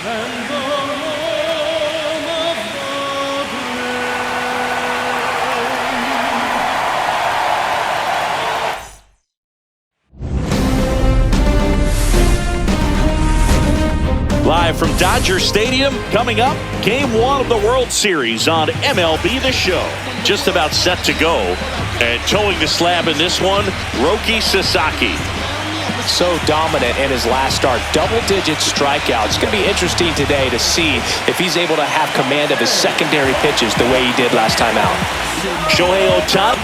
Live from Dodger Stadium, coming up, Game 1 of the World Series on MLB The Show. Just about set to go, and towing the slab in this one, Roki Sasaki. So dominant in his last start, double-digit strikeouts. It's going to be interesting today to see if he's able to have command of his secondary pitches the way he did last time out. Shohei Ohtani.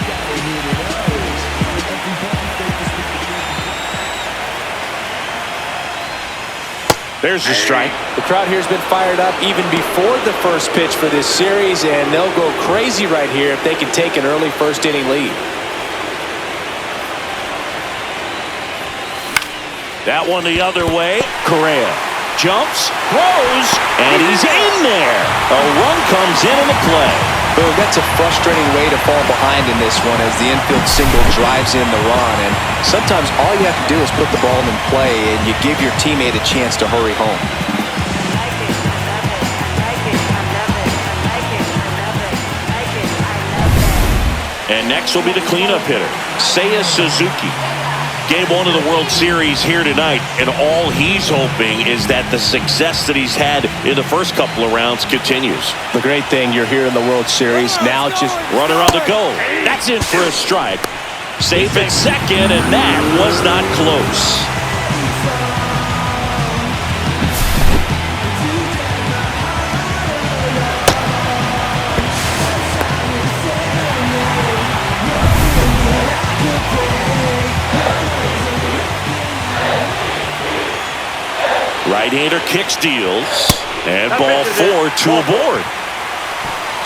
There's the strike. The crowd here has been fired up even before the first pitch for this series, and they'll go crazy right here if they can take an early first-inning lead. That one the other way. Correa jumps, throws, and he's in there. A run comes in the play. Boom, that's a frustrating way to fall behind in this one as the infield single drives in the run. And sometimes all you have to do is put the ball in play and you give your teammate a chance to hurry home. And next will be the cleanup hitter, Seiya Suzuki. Game 1 of the World Series here tonight, and all he's hoping is that the success that he's had in the first couple of rounds continues. The great thing, you're here in the World Series. Now just runner on the go. That's in for a strike. Safe at second, and that was not close. Right-hander kicks, deals, and ball 4, 2 aboard.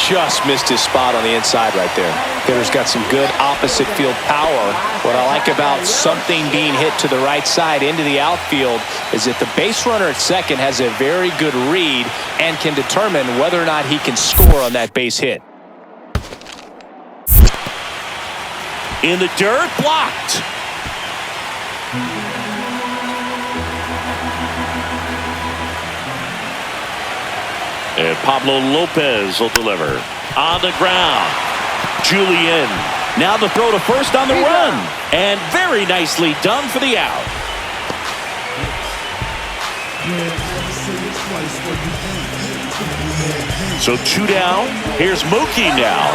Just missed his spot on the inside right there. Hitter's got some good opposite field power. What I like about something being hit to the right side into the outfield is that the base runner at second has a very good read and can determine whether or not he can score on that base hit. In the dirt, blocked. And Pablo Lopez will deliver. On the ground. Julian. Now the throw to first on the run. And very nicely done for the out. So 2 down. Here's Mookie now.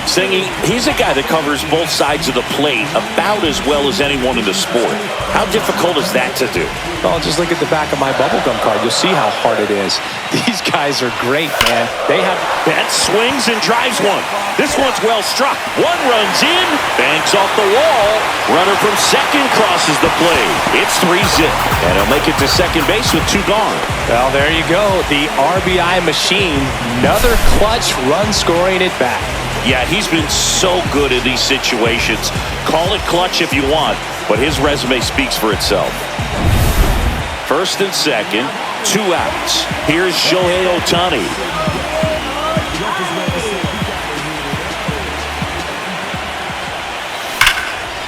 Singing, he's a guy that covers both sides of the plate about as well as anyone in the sport. How difficult is that to do? Well, just look at the back of my bubblegum card. You'll see how hard it is. These guys are great, man. They have... That swings and drives one. This one's well struck. One runs in, banks off the wall. Runner from second crosses the plate. It's 3-zip. And he'll make it to second base with 2 gone. Well, there you go. The RBI machine. Another clutch run scoring it back. Yeah, he's been so good in these situations. Call it clutch if you want, but his resume speaks for itself. First and second, 2 outs. Here's Shohei Ohtani.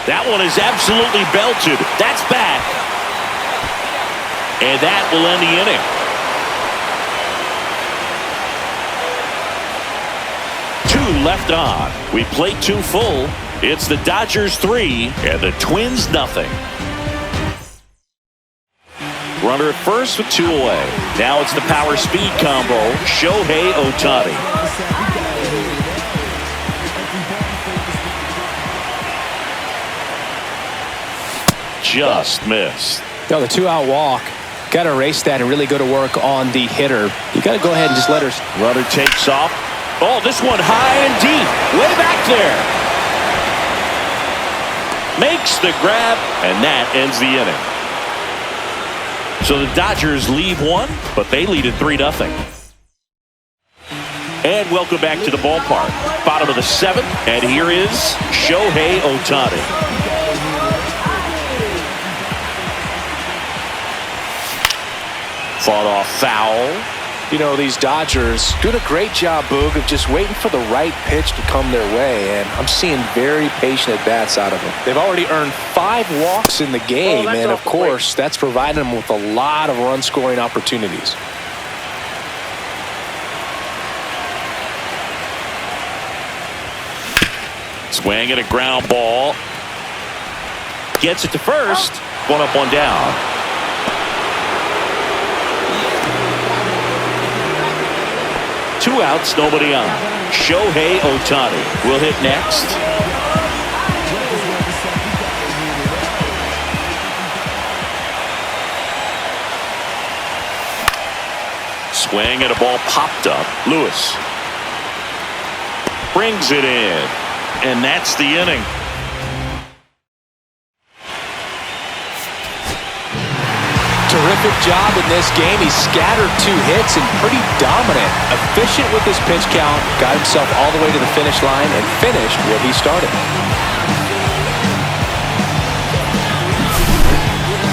That one is absolutely belted. That's back. And that will end the inning. 2 left on. We play 2 full. It's the Dodgers 3 and the Twins nothing. Runner at first with 2 away. Now it's the power speed combo. Shohei Ohtani. Just missed. No, the 2-out walk. Got to erase that and really go to work on the hitter. You got to go ahead and just let her. Runner takes off. Oh, this one high and deep. Way back there. Makes the grab, and that ends the inning. So the Dodgers leave 1, but they lead at 3-0. And welcome back to the ballpark. Bottom of the 7th, and here is Shohei Ohtani. Fought off foul. You know, these Dodgers doing a great job, Boog, of just waiting for the right pitch to come their way, and I'm seeing very patient at-bats out of them. They've already earned 5 walks in the game, and of course, that's providing them with a lot of run-scoring opportunities. Swing and a ground ball. Gets it to first. One up, one down. Two outs, nobody on. Shohei Ohtani will hit next. Swing and a ball popped up. Lewis brings it in, and that's the inning. Terrific job in this game. He scattered 2 hits and pretty dominant. Efficient with his pitch count. Got himself all the way to the finish line and finished what he started.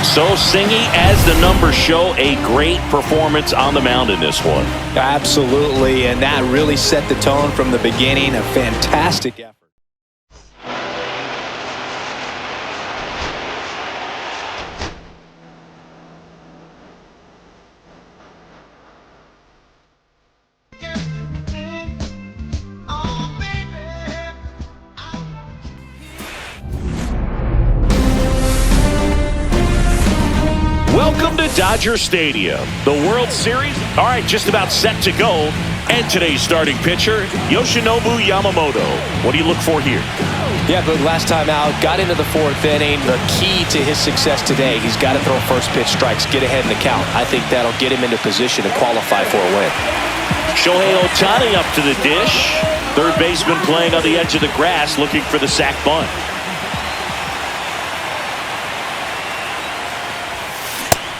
So Singy, as the numbers show, a great performance on the mound in this one. Absolutely, and that really set the tone from the beginning. A fantastic effort. Welcome to Dodger Stadium. The World Series, all right, just about set to go. And today's starting pitcher, Yoshinobu Yamamoto. What do you look for here? Yeah, but last time out, got into the 4th inning. The key to his success today, he's got to throw first pitch strikes, get ahead in the count. I think that'll get him into position to qualify for a win. Shohei Ohtani up to the dish. Third baseman playing on the edge of the grass, looking for the sac bunt.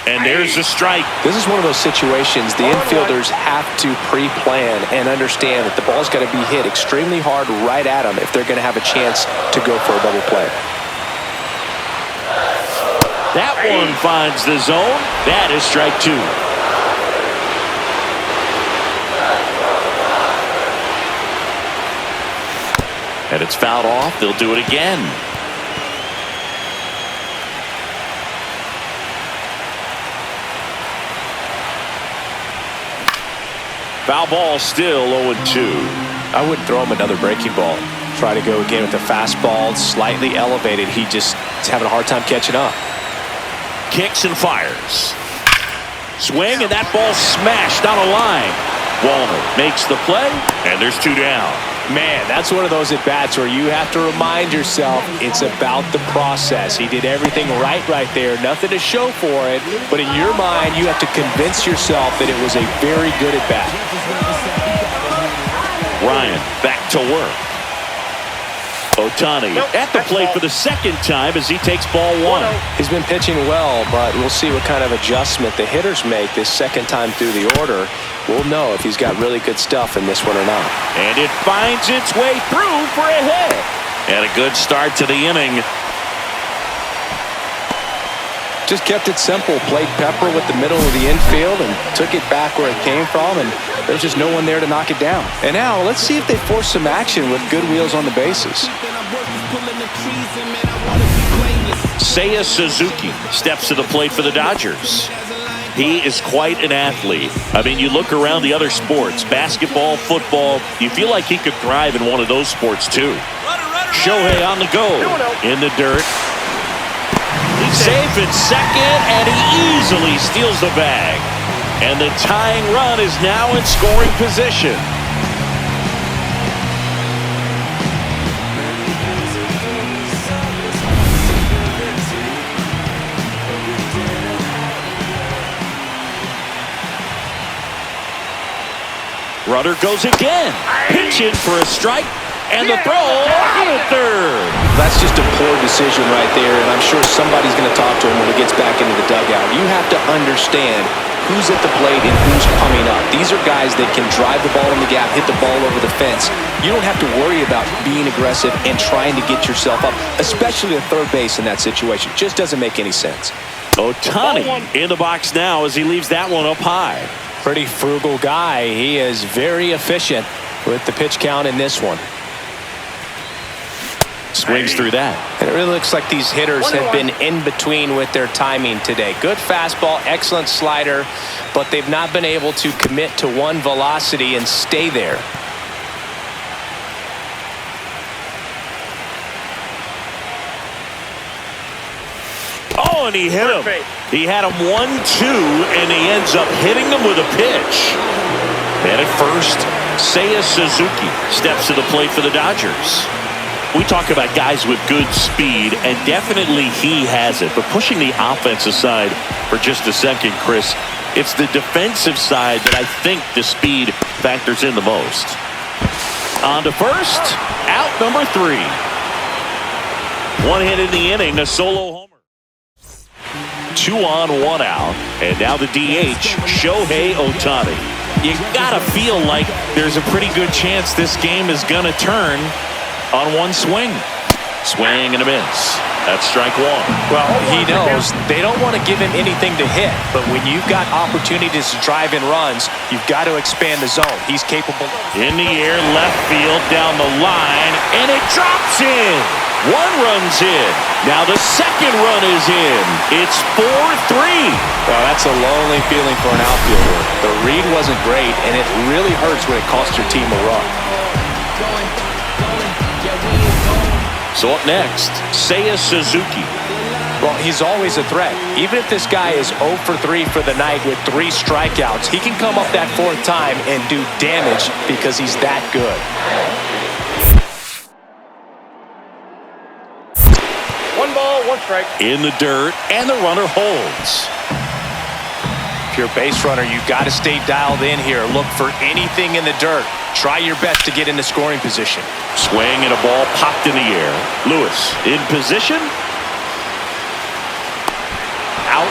And there's a strike. This is one of those situations the infielders have to pre-plan and understand that the ball's got to be hit extremely hard right at them if they're going to have a chance to go for a double play. That one finds the zone. That is strike 2. And it's fouled off. They'll do it again. Foul ball, still 0-2. I wouldn't throw him another breaking ball. Try to go again with the fastball, slightly elevated. He's having a hard time catching up. Kicks and fires. Swing, and that ball smashed down a line. Walner makes the play, and there's 2 down. Man, that's one of those at-bats where you have to remind yourself it's about the process. He did everything right there. Nothing to show for it. But in your mind, you have to convince yourself that it was a very good at-bat. Ryan back to work. Ohtani at the plate for the second time as he takes ball 1. He's been pitching well, but we'll see what kind of adjustment the hitters make this second time through the order. We'll know if he's got really good stuff in this one or not. And it finds its way through for a hit. And a good start to the inning. Just kept it simple. Played pepper with the middle of the infield and took it back where it came from, and there's just no one there to knock it down. And now let's see if they force some action with good wheels on the bases. Seiya Suzuki steps to the plate for the Dodgers. He is quite an athlete. I mean, you look around the other sports, basketball, football, you feel like he could thrive in one of those sports too. Shohei on the go. In the dirt. He's safe at second, and he easily steals the bag. And the tying run is now in scoring position. Runner goes again. Pitch in for a strike. And the throw out at third. That's just a poor decision right there, and I'm sure somebody's going to talk to him when he gets back into the dugout. You have to understand who's at the plate and who's coming up. These are guys that can drive the ball in the gap, hit the ball over the fence. You don't have to worry about being aggressive and trying to get yourself up, especially at third base in that situation. Just doesn't make any sense. Ohtani in the box now as he leaves that one up high. Pretty frugal guy. He is very efficient with the pitch count in this one. Swings through that. And it really looks like these hitters have been in between with their timing today. Good fastball, excellent slider, but they've not been able to commit to one velocity and stay there. and he hit him. He had him 1-2, and he ends up hitting him with a pitch. And at first, Seiya Suzuki steps to the plate for the Dodgers. We talk about guys with good speed, and definitely he has it. But pushing the offense aside for just a second, Chris, it's the defensive side that I think the speed factors in the most. On to first, out number 3. One hit in the inning, a solo homer. 2 on, 1 out, and now the DH, Shohei Ohtani. You gotta feel like there's a pretty good chance this game is gonna turn on one swing. Swing and a miss. That's strike 1. Well, he knows they don't want to give him anything to hit, but when you've got opportunities to drive in runs, you've got to expand the zone. He's capable. In the air, left field, down the line, and it drops in. 1 run's in. Now the second run is in. It's 4-3. Well, that's a lonely feeling for an outfielder. The read wasn't great, and it really hurts when it costs your team a run. So up next, Seiya Suzuki. Well, he's always a threat. Even if this guy is 0 for 3 for the night with 3 strikeouts, he can come up that 4th time and do damage because he's that good. 1 ball, 1 strike. In the dirt, and the runner holds. If you're a base runner, you've got to stay dialed in here. Look for anything in the dirt. Try your best to get into scoring position. Swing and a ball popped in the air. Lewis in position. Out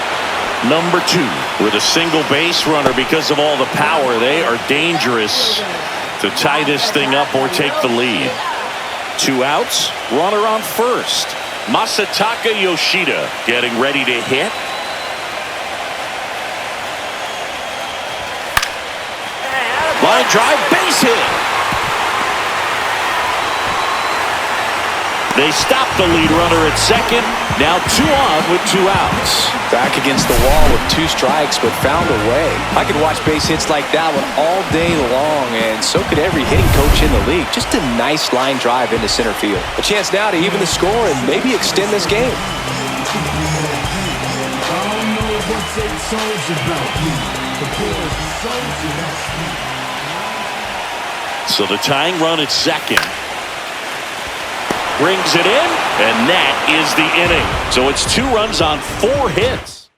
number 2 with a single base runner. Because of all the power, they are dangerous to tie this thing up or take the lead. 2 outs, runner on first. Masataka Yoshida getting ready to hit. Line drive, base hit. They stop the lead runner at second. Now 2 on with 2 outs. Back against the wall with 2 strikes, but found a way. I could watch base hits like that one all day long, and so could every hitting coach in the league. Just a nice line drive into center field. A chance now to even the score and maybe extend this game. So the tying run at second. Brings it in, and that is the inning. So it's 2 runs on 4 hits.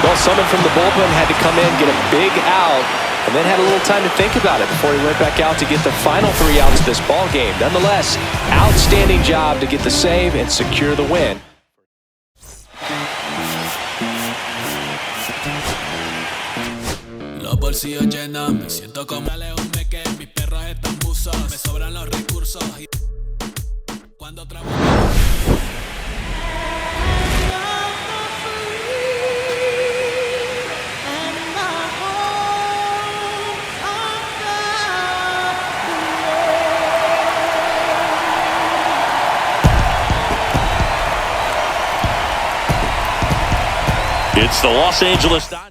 Well, someone from the bullpen had to come in, get a big out, and then had a little time to think about it before he went back out to get the final 3 outs of this ball game. Nonetheless, outstanding job to get the save and secure the win. Los bolsillos llenos, me siento como un meque, mis perros están buzos, me sobran los recursos y cuando trabajo. It's the Los Angeles Dodgers.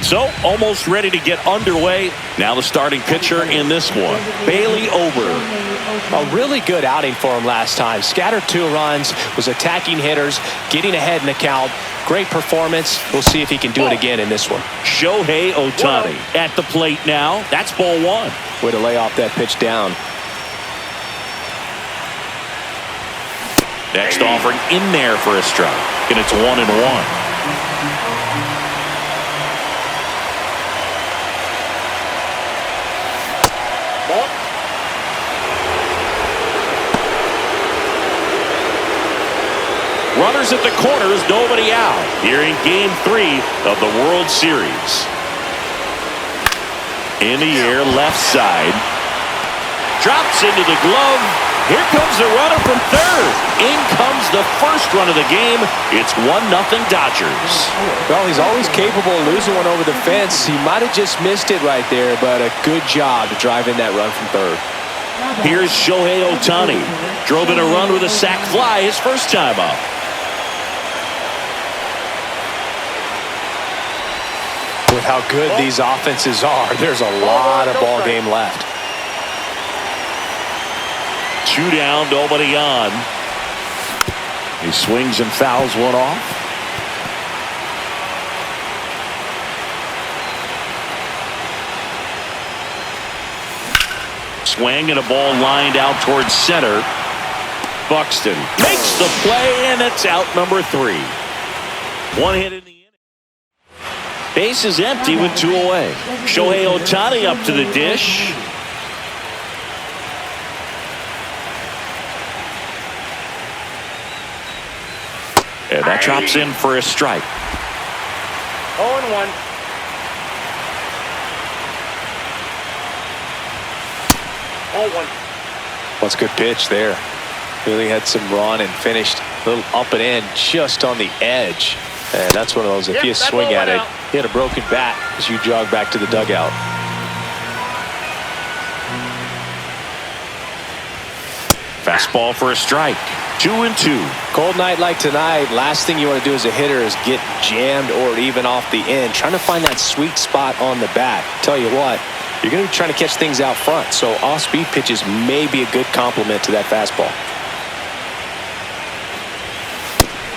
So, almost ready to get underway. Now the starting pitcher in this one, Bailey Ober. A really good outing for him last time. Scattered 2 runs, was attacking hitters, getting ahead in the count. Great performance. We'll see if he can do it again in this one. Shohei Ohtani at the plate now. That's ball 1. Way to lay off that pitch down. Next offering in there for a strike. And it's 1-1. Runners at the corners, nobody out. Here in Game 3 of the World Series. In the air, left side. Drops into the glove. Here comes the runner from third. In comes the first run of the game. It's 1-0 Dodgers. Well, he's always capable of losing one over the fence. He might have just missed it right there, but a good job to drive in that run from third. Here's Shohei Ohtani. Drove in a run with a sac fly his first time up. With With how good these offenses are, there's a lot of ball game left. 2 down, nobody on. He swings and fouls one off. Swing and a ball lined out towards center. Buxton makes the play, and it's out number 3. 1 hit in the inning. Base is empty with 2 away. Shohei Ohtani up to the dish. And that drops in for a strike. 0-1. What's a good pitch there. Really had some run and finished a little up and in just on the edge. And that's one of those, if you swing at it, hit a broken bat as you jog back to the dugout. Fastball for a strike. 2-2. Cold night like tonight, last thing you want to do as a hitter is get jammed or even off the end. Trying to find that sweet spot on the bat. Tell you what, you're going to be trying to catch things out front, so off-speed pitches may be a good complement to that fastball.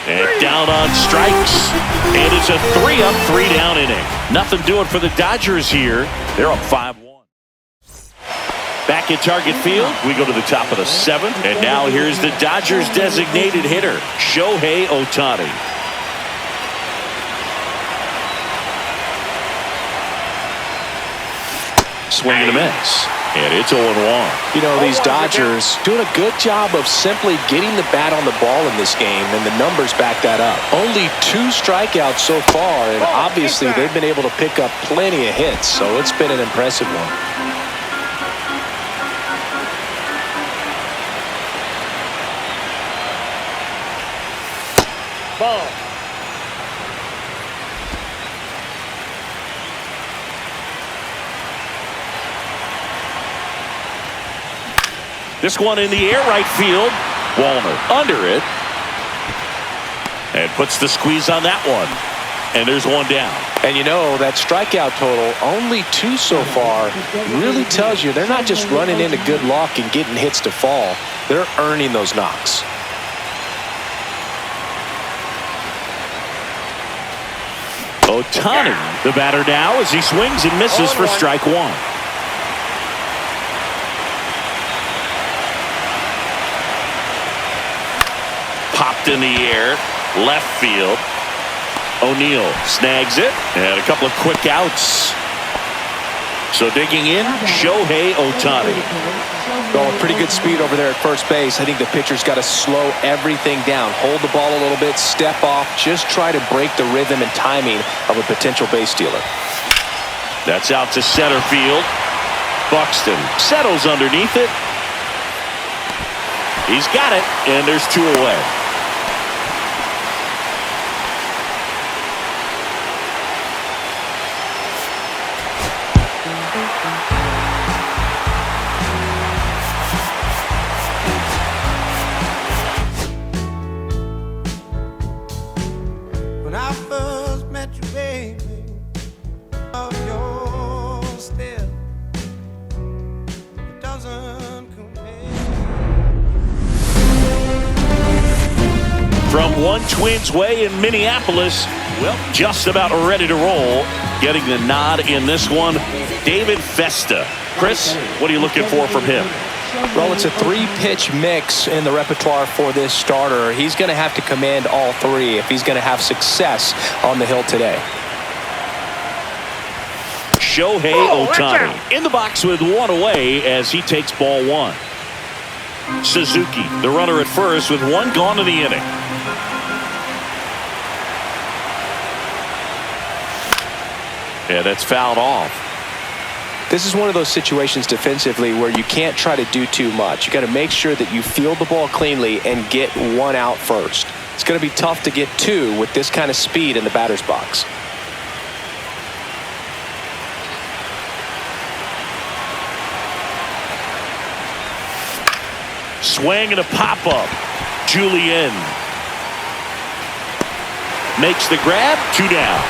And down on strikes. And it's a 3-up, 3-down inning. Nothing doing for the Dodgers here. They're up 5-1. Back at Target Field, we go to the top of the 7th. And now here's the Dodgers designated hitter, Shohei Ohtani. Swing and a miss. And it's 0-1. You know, these Dodgers doing a good job of simply getting the bat on the ball in this game, and the numbers back that up. Only 2 strikeouts so far, and obviously they've been able to pick up plenty of hits, so it's been an impressive one. Ball. This one in the air, right field. Walner under it. And puts the squeeze on that one. And there's 1 down. And you know, that strikeout total, only 2 so far, really tells you they're not just running into good luck and getting hits to fall. They're earning those knocks. Ohtani, the batter now, as he swings and misses for strike 1. Popped in the air, left field. O'Neal snags it, and a couple of quick outs. So digging in, Shohei Ohtani. Going pretty good speed over there at first base. I think the pitcher's got to slow everything down. Hold the ball a little bit, step off, just try to break the rhythm and timing of a potential base stealer. That's out to center field. Buxton settles underneath it. He's got it, and there's 2 away. When I first met you, baby, of your step, it doesn't compare. From One Twins Way in Minneapolis, well, just about ready to roll. Getting the nod in this one, David Festa. Chris, what are you looking for from him? Well, it's a 3-pitch mix in the repertoire for this starter. He's going to have to command all 3 if he's going to have success on the hill today. Shohei Ohtani in the box with 1 away as he takes ball 1. Suzuki, the runner at first, with 1 gone in the inning. And that's fouled off. This is one of those situations defensively where you can't try to do too much. You got to make sure that you field the ball cleanly and get 1 out first. It's going to be tough to get 2 with this kind of speed in the batter's box. Swing and a pop-up. Julian makes the grab. 2 down.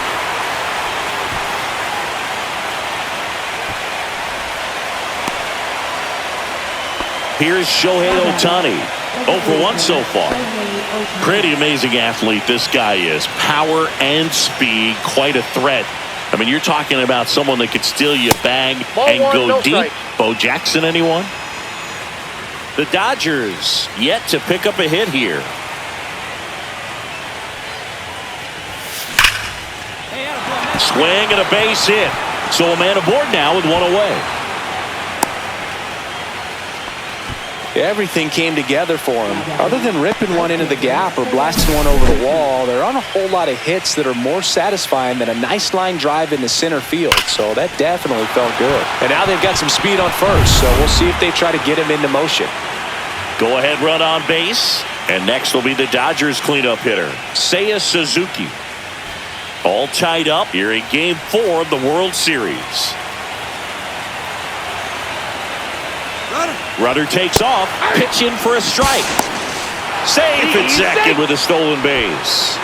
Here's Shohei Ohtani. 0 for 1 so far. Pretty amazing athlete this guy is. Power and speed, quite a threat. I mean, you're talking about someone that could steal you a bag and go deep. Bo Jackson, anyone? The Dodgers yet to pick up a hit here. Swing and a base hit. So a man aboard now with one away. Everything came together for him. Other than ripping one into the gap or blasting one over the wall, there aren't a whole lot of hits that are more satisfying than a nice line drive into center field. So that definitely felt good. And now they've got some speed on first, so we'll see if they try to get him into motion. Go ahead run on base. And next will be the Dodgers cleanup hitter, Seiya Suzuki. All tied up here in Game 4 of the World Series. Runner takes off, pitch in for a strike. Safe at second with a stolen base.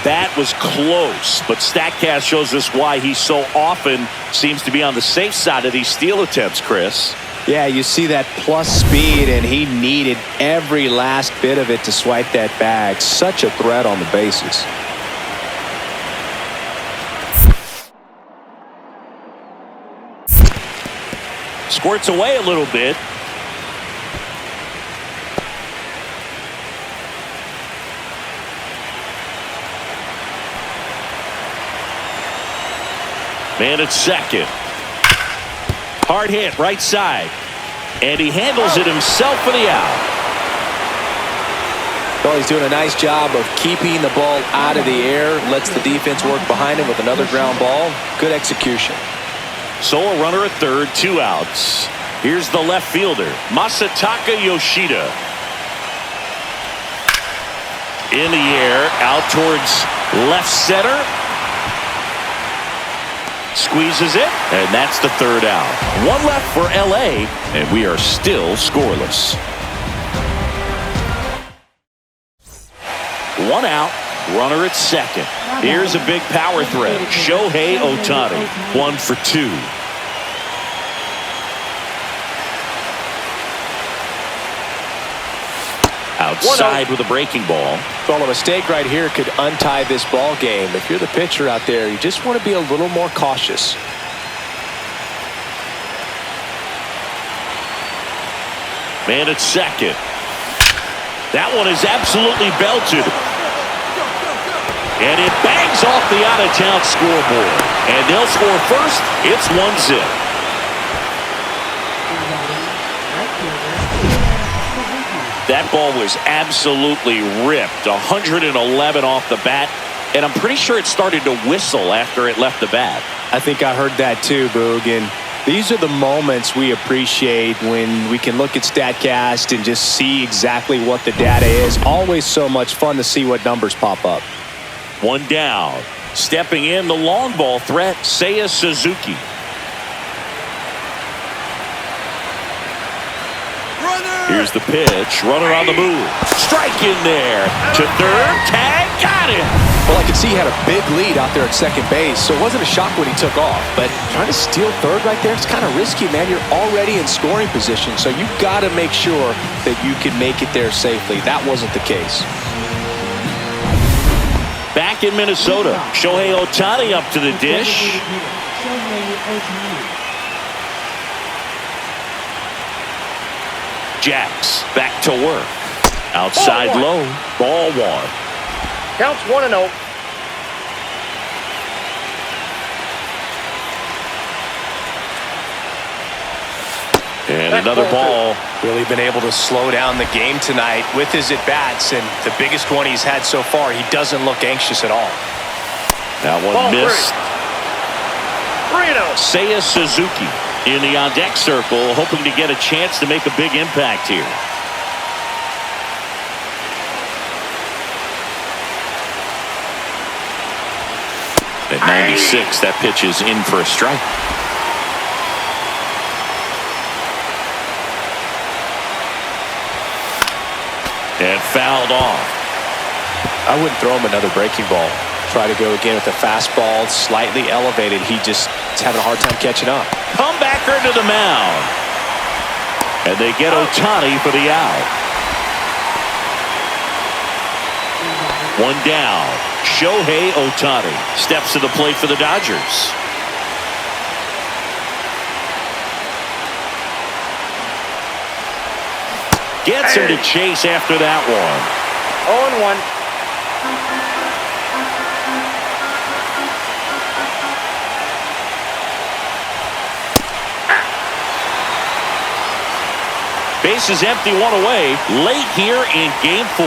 That was close, but StatCast shows us why he so often seems to be on the safe side of these steal attempts, Chris. Yeah, you see that plus speed, and he needed every last bit of it to swipe that bag. Such a threat on the bases. Squirts away a little bit. Man at second. Hard hit right side. And he handles it himself for the out. Well, he's doing a nice job of keeping the ball out of the air. Lets the defense work behind him with another ground ball. Good execution. So a runner at third, 2 outs. Here's the left fielder, Masataka Yoshida. In the air, out towards left center. Squeezes it, and that's the third out. One left for LA, and we are still scoreless. 1 out, runner at second. Here's a big power threat, Shohei Ohtani, 1 for 2. Outside with a breaking ball. Well, a mistake right here could untie this ball game. If you're the pitcher out there, you just want to be a little more cautious. Man at second. That one is absolutely belted. And it bangs off the out-of-town scoreboard. And they'll score first. It's 1-0. That ball was absolutely ripped. 111 off the bat. And I'm pretty sure it started to whistle after it left the bat. I think I heard that too, Boog. And these are the moments we appreciate when we can look at StatCast and just see exactly what the data is. Always so much fun to see what numbers pop up. 1 down. Stepping in, the long ball threat, Seiya Suzuki. Here's the pitch. Runner on the move. Strike in there. To third. Tag. Got it. Well, I could see he had a big lead out there at second base, so it wasn't a shock when he took off. But trying to steal third right there, it's kind of risky, man. You're already in scoring position, so you've got to make sure that you can make it there safely. That wasn't the case. Back in Minnesota, Shohei Ohtani up to the dish. Jacks back to work. Outside low. Ball 1. Counts 1-0. And another ball. Really been able to slow down the game tonight with his at-bats, and the biggest one he's had so far, he doesn't look anxious at all. That one Ball missed. 3-0. Seiya Suzuki in the on-deck circle, hoping to get a chance to make a big impact here. At 96, that pitch is in for a strike. And fouled off. I wouldn't throw him another breaking ball. Try to go again with the fastball, slightly elevated. He's having a hard time catching up. Comebacker to the mound. And they get Ohtani for the out. One down. Shohei Ohtani steps to the plate for the Dodgers. Gets him to chase after that one. 0-1. Base is empty, one away, late here in Game 4.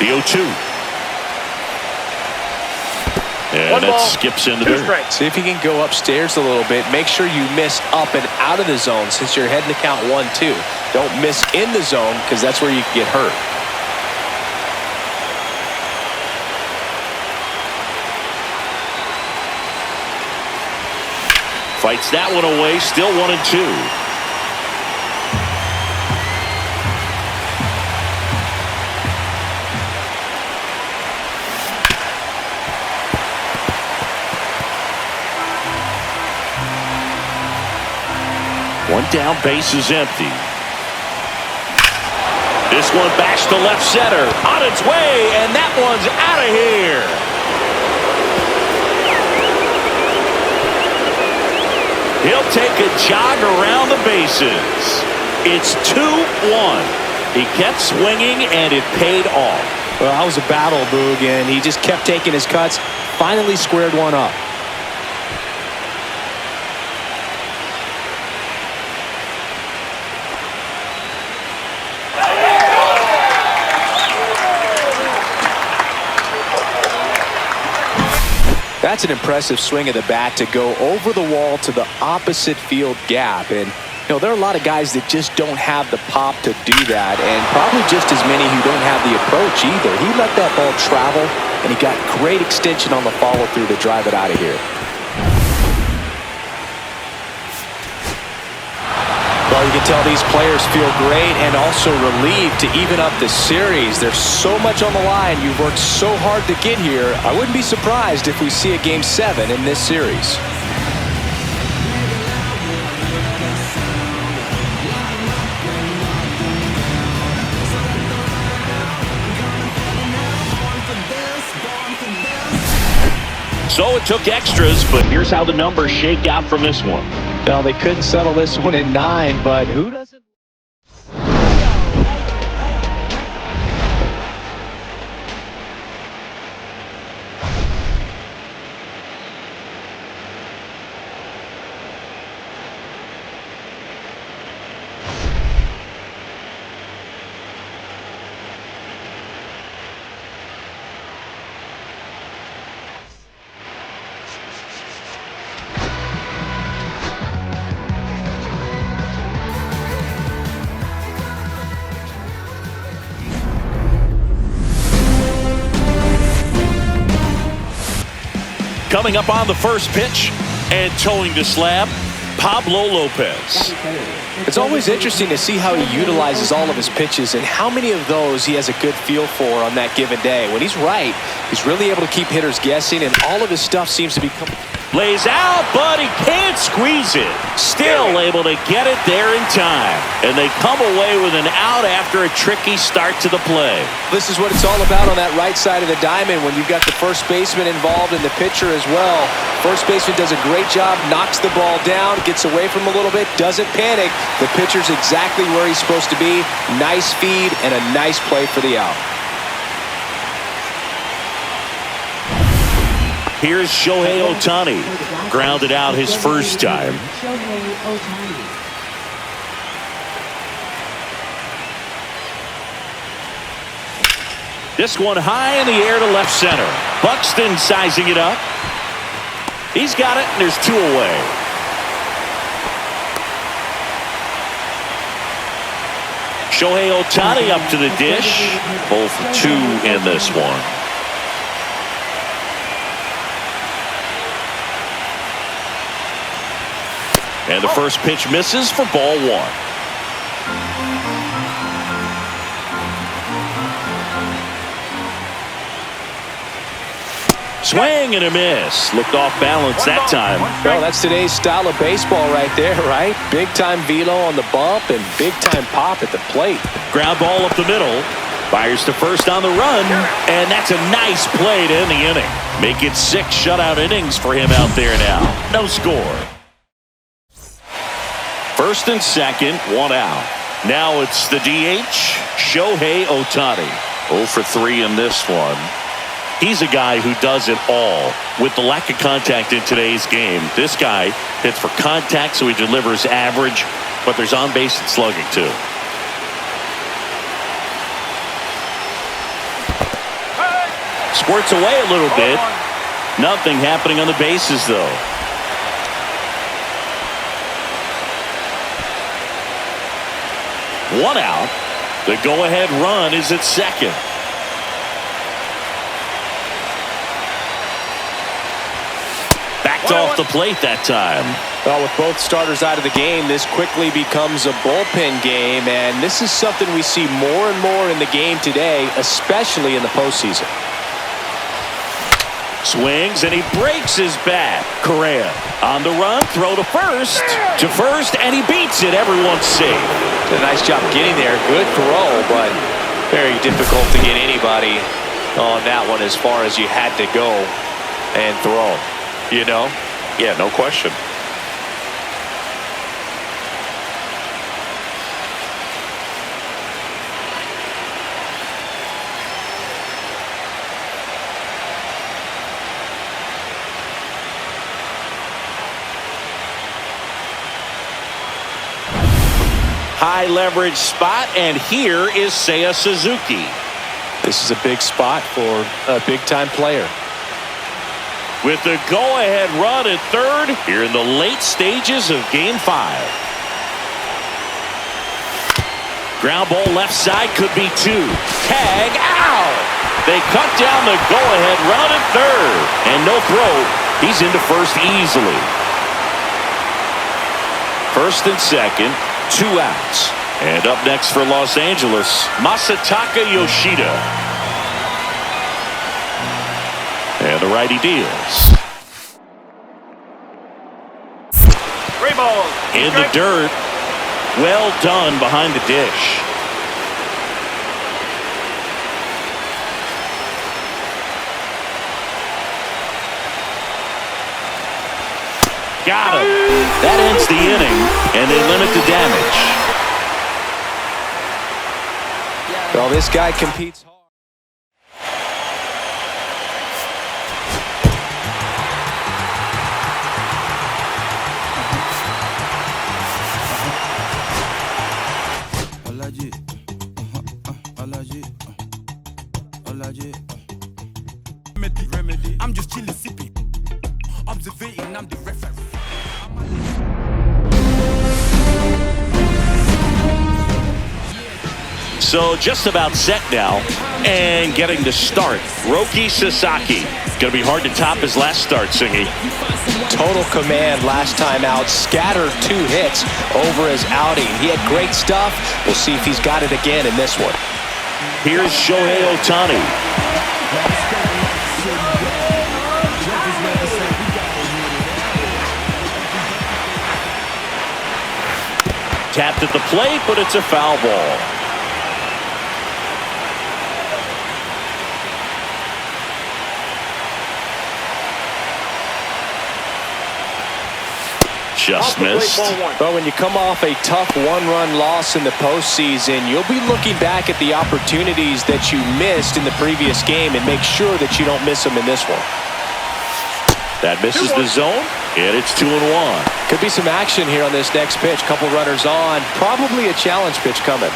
The 0-2. And that skips into there. See if you can go upstairs a little bit. Make sure you miss up and out of the zone since you're heading to count 1-2. Don't miss in the zone because that's where you can get hurt. Fights that one away, still 1-2. One down, base is empty. This one backs to left center, on its way, and that one's out of here. He'll take a jog around the bases. It's 2-1. He kept swinging, and it paid off. Well, that was a battle, Boog, and he just kept taking his cuts. Finally squared one up. That's an impressive swing of the bat to go over the wall to the opposite field gap. And, you know, there are a lot of guys that just don't have the pop to do that, and probably just as many who don't have the approach either. He let that ball travel, and he got great extension on the follow-through to drive it out of here. Well, you can tell these players feel great and also relieved to even up the series. There's so much on the line. You've worked so hard to get here. I wouldn't be surprised if we see a Game 7 in this series. So it took extras, but here's how the numbers shake out from this one. Well, they couldn't settle this one at 9, but who doesn't? Coming up on the first pitch and towing the slab, Pablo Lopez. It's always interesting to see how he utilizes all of his pitches and how many of those he has a good feel for on that given day. When he's right, he's really able to keep hitters guessing, and all of his stuff seems to be coming. Lays out, but he can't squeeze it. Still able to get it there in time. And they come away with an out after a tricky start to the play. This is what it's all about on that right side of the diamond when you've got the first baseman involved and the pitcher as well. First baseman does a great job, knocks the ball down, gets away from him a little bit, doesn't panic. The pitcher's exactly where he's supposed to be. Nice feed and a nice play for the out. Here's Shohei Ohtani, grounded out his first time. This one high in the air to left center. Buxton sizing it up. He's got it, and there's 2 away. Shohei Ohtani up to the dish. Both 2 in this one. And the first pitch misses for ball one. Swing and a miss. Looked off balance that time. Well, that's today's style of baseball right there, right? Big-time velo on the bump and big-time pop at the plate. Ground ball up the middle. Fires to first on the run. And that's a nice play to end the inning. Make it 6 shutout innings for him out there now. No score. First and second, 1 out. Now it's the DH, Shohei Ohtani. 0 for 3 in this one. He's a guy who does it all. With the lack of contact in today's game, this guy hits for contact, so he delivers average, but there's on-base and slugging too. Squirts away a little bit. Nothing happening on the bases, though. One out. The go-ahead run is at second. Backed off the plate that time. Well, with both starters out of the game, this quickly becomes a bullpen game, and this is something we see more and more in the game today, especially in the postseason. Swings, and he breaks his bat. Correa on the run, throw to first, and he beats it. Everyone's safe. Did a nice job getting there. Good throw, but very difficult to get anybody on that one as far as you had to go and throw. You know? Yeah, no question. High leverage spot, and here is Seiya Suzuki. This is a big spot for a big-time player. With the go-ahead run at third here in the late stages of Game 5. Ground ball left side, could be 2. Tag out. They cut down the go-ahead run at third. And no throw. He's into first easily. First and second, 2 outs. And up next for Los Angeles, Masataka Yoshida. And the righty deals. 3 balls. In the dirt. Well done behind the dish. Got him. That ends the inning, and they limit the damage. Well, this guy competes hard. I'm just chilling, sipping, observating. I'm the referee. So just about set now and getting to start. Roki Sasaki. Going to be hard to top his last start, Singy. Total command last time out. Scattered 2 hits over his outing. He had great stuff. We'll see if he's got it again in this one. Here's Shohei Ohtani. Tapped at the plate, but it's a foul ball. Just missed. Well, when you come off a tough 1-run loss in the postseason, you'll be looking back at the opportunities that you missed in the previous game and make sure that you don't miss them in this one. That misses the zone, and it's 2-1. Could be some action here on this next pitch. Couple runners on. Probably a challenge pitch coming.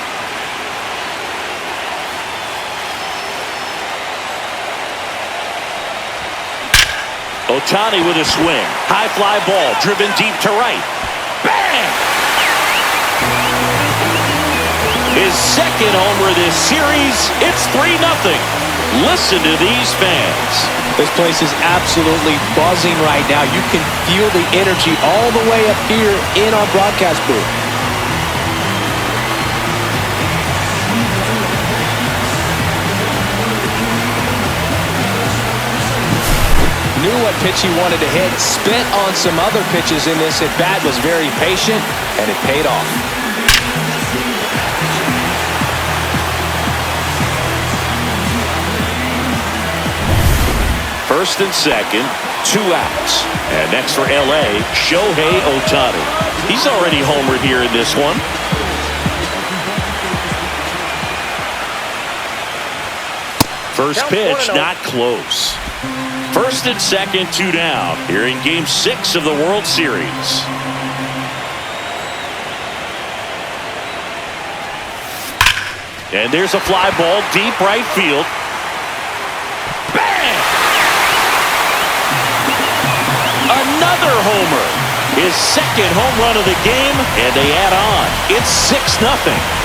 Ohtani with a swing. High fly ball driven deep to right. Bang! his second homer this series. It's 3-0. Listen to these fans. This place is absolutely buzzing right now. You can feel the energy all the way up here in our broadcast booth. Knew what pitch he wanted to hit, spent on some other pitches in this at-bat, was very patient, and it paid off. First and second, 2 outs. And next for LA, Shohei Ohtani. He's already homered here in this one. First pitch, not close. First and second, 2 down. Here in Game 6 of the World Series. And there's a fly ball deep right field. Bang! Another homer. His second home run of the game, and they add on. It's 6-0.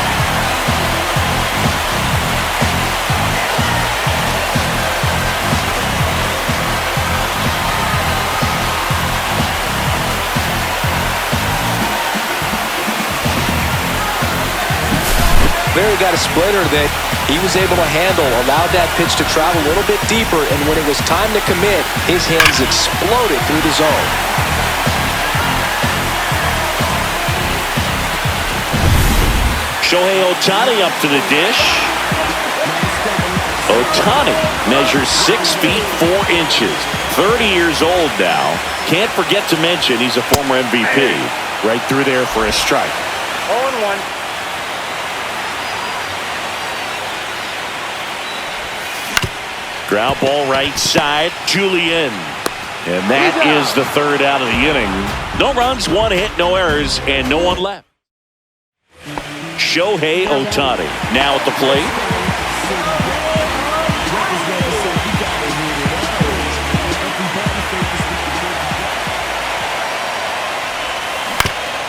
Barry got a splitter that he was able to handle, allowed that pitch to travel a little bit deeper, and when it was time to commit, his hands exploded through the zone. Shohei Ohtani up to the dish. Ohtani measures 6 feet 4 inches. 30 years old now. Can't forget to mention he's a former MVP. Right through there for a strike. 0-1. Ground ball right side, Julian. And that is the third out of the inning. No runs, 1 hit, no errors, and no one left. Shohei Ohtani now at the plate.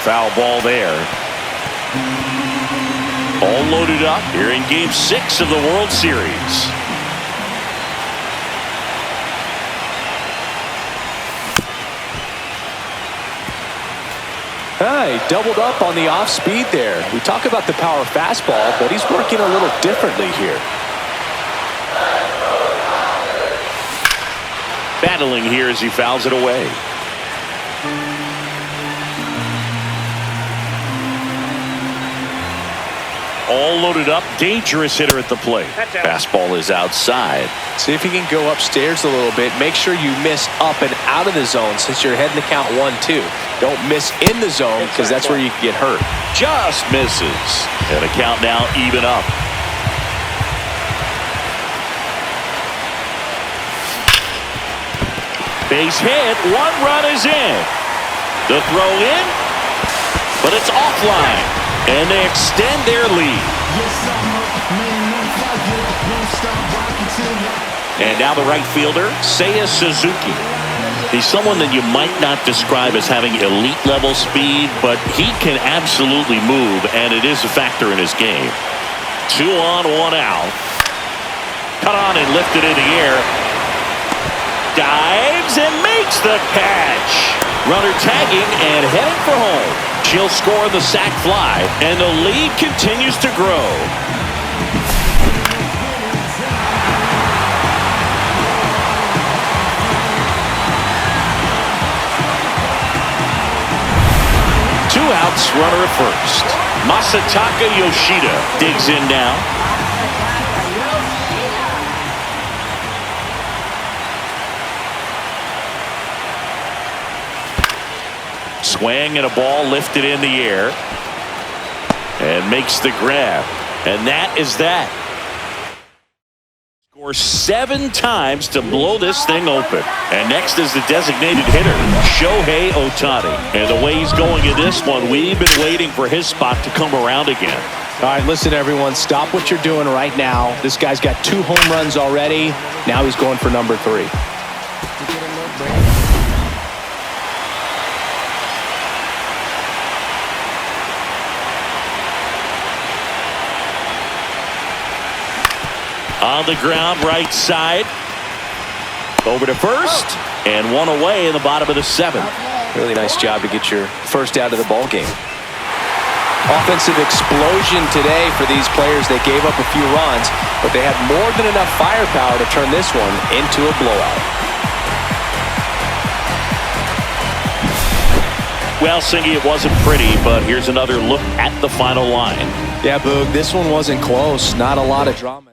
Foul ball there. All loaded up here in Game 6 of the World Series. He doubled up on the off speed there. We talk about the power fastball, but he's working a little differently here. Battling here as he fouls it away. All loaded up, dangerous hitter at the plate. Fastball is outside. See if you can go upstairs a little bit. Make sure you miss up and out of the zone since you're heading to count 1-2. Don't miss in the zone because that's where you can get hurt. Just misses. And a count now even up. Base hit, 1 run is in. The throw in, but it's offline. And they extend their lead. And now the right fielder, Seiya Suzuki. He's someone that you might not describe as having elite level speed, but he can absolutely move, and it is a factor in his game. 2 on, 1 out. Cut on and lifted in the air. Dives and makes the catch. Runner tagging and heading for home. She'll score the sac fly, and the lead continues to grow. Two outs, runner at first. Masataka Yoshida digs in now. Swing and a ball lifted in the air. And makes the grab. And that is that. Scores 7 times to blow this thing open. And next is the designated hitter, Shohei Ohtani. And the way he's going in this one, we've been waiting for his spot to come around again. All right, listen, everyone. Stop what you're doing right now. This guy's got 2 home runs already. Now he's going for number 3. On the ground, right side. Over to first, and one away in the bottom of the 7th. Really nice job to get your first out of the ball game. Offensive explosion today for these players. They gave up a few runs, but they had more than enough firepower to turn this one into a blowout. Well, Singy, it wasn't pretty, but here's another look at the final line. Yeah, Boog, this one wasn't close. Not a lot of drama.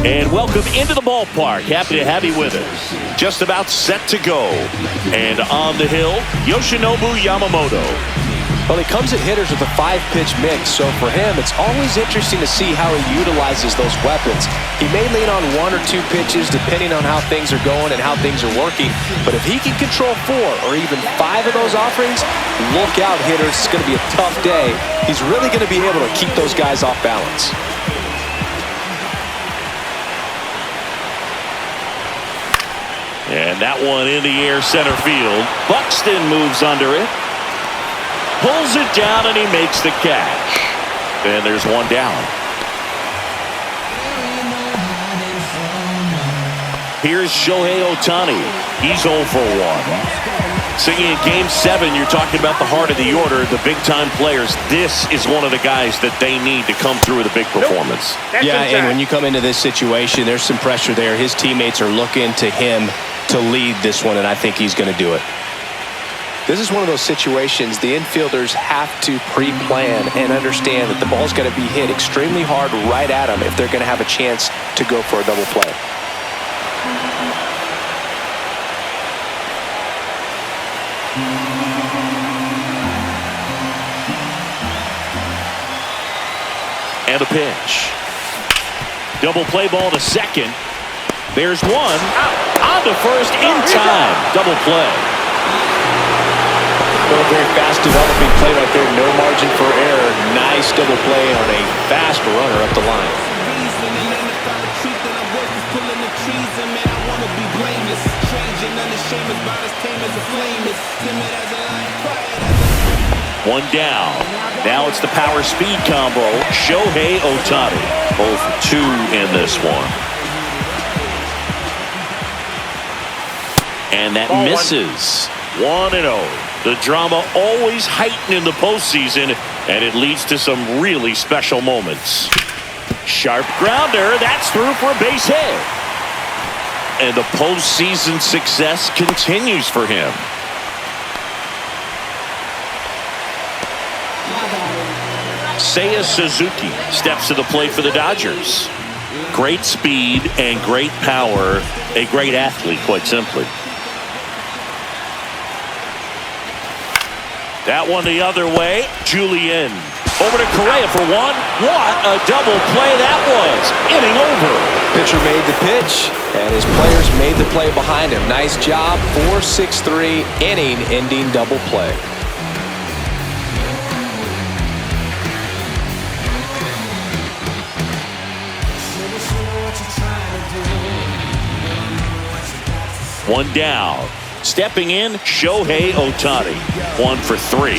And welcome into the ballpark. Happy to have you with us. Just about set to go. And on the hill, Yoshinobu Yamamoto. Well, he comes at hitters with a 5-pitch mix, so for him, it's always interesting to see how he utilizes those weapons. He may lean on 1 or 2 pitches depending on how things are going and how things are working, but if he can control 4 or even 5 of those offerings, look out, hitters. It's going to be a tough day. He's really going to be able to keep those guys off balance. And that one in the air center field. Buxton moves under it. Pulls it down and he makes the catch. And there's one down. Here's Shohei Ohtani. He's 0 for 1. Singing in Game 7, you're talking about the heart of the order, the big-time players. This is one of the guys that they need to come through with a big performance. Yeah, and when you come into this situation, there's some pressure there. His teammates are looking to him to lead this one, and I think he's going to do it. This is one of those situations the infielders have to pre-plan and understand that the ball's going to be hit extremely hard right at them if they're going to have a chance to go for a double play. And a pitch. Double play ball to second. There's one. On to first in time. Double play. Well, very fast developing play right there. No margin for error. Nice double play on a fast runner up the line. One down. Now it's the power speed combo. Shohei Ohtani. 0 for 2 in this one. And that misses. 1-0. The drama always heightened in the postseason, and it leads to some really special moments. Sharp grounder. That's through for a base hit. And the postseason success continues for him. Seiya Suzuki steps to the plate for the Dodgers. Great speed and great power. A great athlete, quite simply. That one the other way. Julian over to Correa for one. What a double play that was. Inning over. Pitcher made the pitch, and his players made the play behind him. Nice job. 4-6-3 inning-ending double play. One down. Stepping in, Shohei Ohtani. 1 for 3.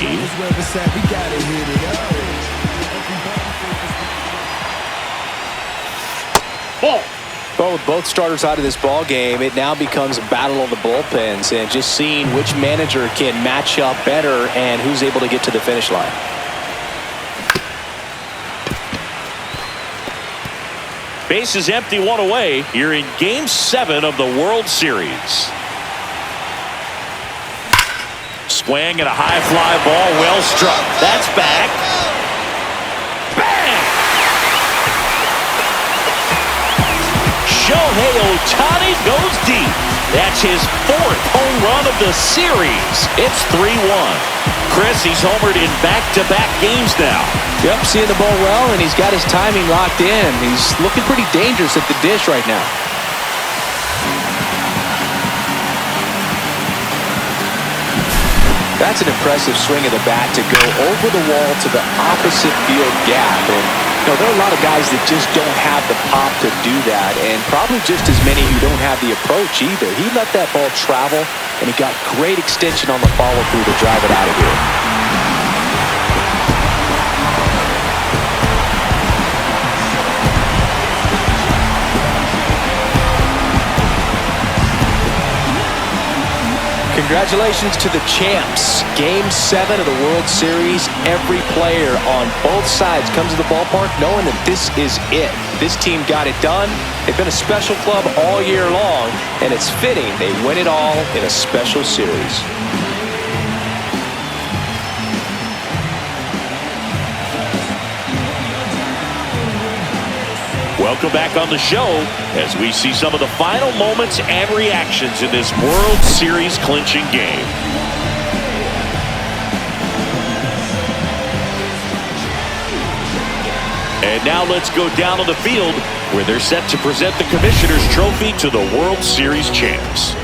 Ball. Well, with both starters out of this ball game, it now becomes a battle of the bullpens and just seeing which manager can match up better and who's able to get to the finish line. Bases empty, one away here in Game 7 of the World Series. Swing and a high fly ball, well struck. That's back. Bang! Shohei Ohtani goes deep. That's his 4th home run of the series. It's 3-1. Chris, he's homered in back-to-back games now. Yep, seeing the ball well, and he's got his timing locked in. He's looking pretty dangerous at the dish right now. That's an impressive swing of the bat to go over the wall to the opposite field gap. And you know, there are a lot of guys that just don't have the pop to do that, and probably just as many who don't have the approach either. He let that ball travel, and he got great extension on the follow-through to drive it out of here. Congratulations to the champs. Game 7 of the World Series. Every player on both sides comes to the ballpark knowing that this is it. This team got it done. They've been a special club all year long, and it's fitting they win it all in a special series. Welcome back on the show as we see some of the final moments and reactions in this World Series clinching game. And now let's go down on the field where they're set to present the Commissioner's Trophy to the World Series champs.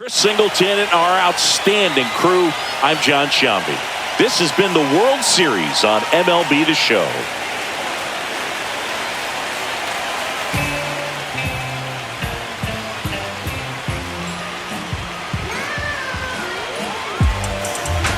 Singleton and our outstanding crew, I'm John Shambi. This has been the World Series on MLB The Show.